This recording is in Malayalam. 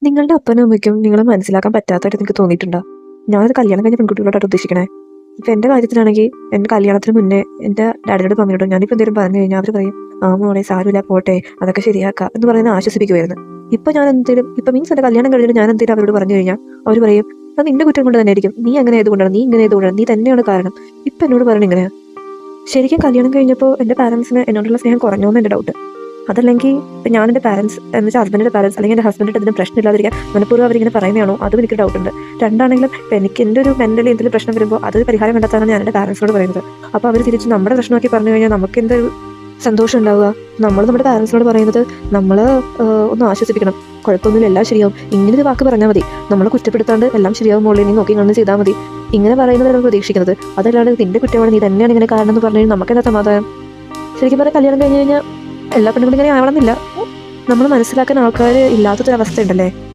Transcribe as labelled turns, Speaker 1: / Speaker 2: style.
Speaker 1: നിങ്ങളുടെ അപ്പനും അമ്മയ്ക്കും നിങ്ങളെ മനസ്സിലാക്കാൻ പറ്റാത്തതായിട്ട് എനിക്ക് തോന്നിയിട്ടുണ്ടോ? ഞാനൊരു കല്യാണം കഴിഞ്ഞ പെൺകുട്ടികളോട്ടാണ് ഉദ്ദേശിക്കണേ. ഇപ്പം എൻ്റെ കാര്യത്തിലാണെങ്കിൽ എൻ്റെ കല്യാണത്തിന് മുന്നേ എൻ്റെ ഡാഡിയോടും മമ്മിയോടും ഞാനിപ്പോൾ എന്തെങ്കിലും പറഞ്ഞു കഴിഞ്ഞാൽ അവർ പറയും, ആ മോളെ സാരമില്ല പോട്ടെ, അതൊക്കെ ശരിയാക്കാം എന്ന് പറയുന്നത് ആശ്വസിപ്പിക്കുമായിരുന്നു. ഇപ്പം ഞാൻ എന്തെങ്കിലും ഇപ്പം മീൻസ് എൻ്റെ കല്യാണം കഴിഞ്ഞിട്ട് ഞാൻ എന്തെങ്കിലും അവരോട് പറഞ്ഞു കഴിഞ്ഞാൽ അവർ പറയും, അത് നിന്റെ കുറ്റം കൊണ്ട് തന്നെ ആയിരിക്കും, നീ അങ്ങനെ ആയതുകൊണ്ടാണ്, നീ ഇങ്ങനെ ആയതുകൊണ്ടാണ്, നീ തന്നെയാണ് കാരണം. ഇപ്പം എന്നോട് പറയണ ഇങ്ങനെയാ. ശരിക്കും കല്യാണം കഴിഞ്ഞപ്പോൾ എൻ്റെ പാരൻസിന് എന്നോടുള്ള സ്നേഹം കുറഞ്ഞോന്ന് എൻ്റെ ഡൗട്ട്. അതല്ലെങ്കിൽ ഞാൻ എൻ്റെ പാരൻസ് എന്ന് വെച്ചാൽ ഹസ്ബൻഡിൻ്റെ പാരൻസ് അല്ലെങ്കിൽ എൻ്റെ ഹസ്ബൻഡിൻ്റെ ഇതിന് പ്രശ്നമില്ലാതിരിക്കാൻ മനഃപൂർവ്വം അവരിങ്ങനെ പറയുന്നതാണോ, അതും എനിക്ക് ഡൗട്ട് ഉണ്ട്. രണ്ടാണെങ്കിലും ഇപ്പം എനിക്ക് എൻ്റെ ഒരു മെൻ്റലി എന്തെങ്കിലും പ്രശ്നം വരുമ്പോൾ അത് പരിഹാരം കണ്ടെത്താനാണ് ഞാൻ എൻ്റെ പാരൻസിനോട് പറയുന്നത്. അപ്പോൾ അവർ തിരിച്ച് നമ്മുടെ പ്രശ്നമൊക്കെ പറഞ്ഞു കഴിഞ്ഞാൽ നമുക്ക് എന്തൊരു സന്തോഷം ഉണ്ടാവുക? നമ്മൾ നമ്മുടെ പാരൻസിനോട് പറയുന്നത് നമ്മൾ ഒന്ന് ആശ്വസിപ്പിക്കണം, കുഴപ്പമൊന്നുമില്ല, എല്ലാം ശരിയാവും, ഇങ്ങനൊരു വാക്ക് പറഞ്ഞാൽ മതി, നമ്മളെ കുറ്റപ്പെടുത്താണ്ട് എല്ലാം ശരിയാവും മോളെ, നീ നോക്കി കണ്ട് ചെയ്താൽ മതി, ഇങ്ങനെ പറയുന്നവരാണ് പ്രതീക്ഷിക്കുന്നത്. അതല്ലാണ്ട് നിന്റെ കുറ്റമാണ്, നീ തന്നെയാണ് ഇങ്ങനെ കാരണം എന്ന് പറഞ്ഞു കഴിഞ്ഞാൽ നമുക്ക് എന്താ സമാധാനം? ശരിക്കും പറഞ്ഞാൽ കല്യാണം കഴിഞ്ഞ് കഴിഞ്ഞാൽ എല്ലാ പെണ്ണുങ്ങളും ഇങ്ങനെ ആവണമെന്നില്ല. നമ്മൾ മനസ്സിലാക്കാൻ ആൾക്കാർ ഇല്ലാത്തൊരവസ്ഥ ഉണ്ടല്ലേ.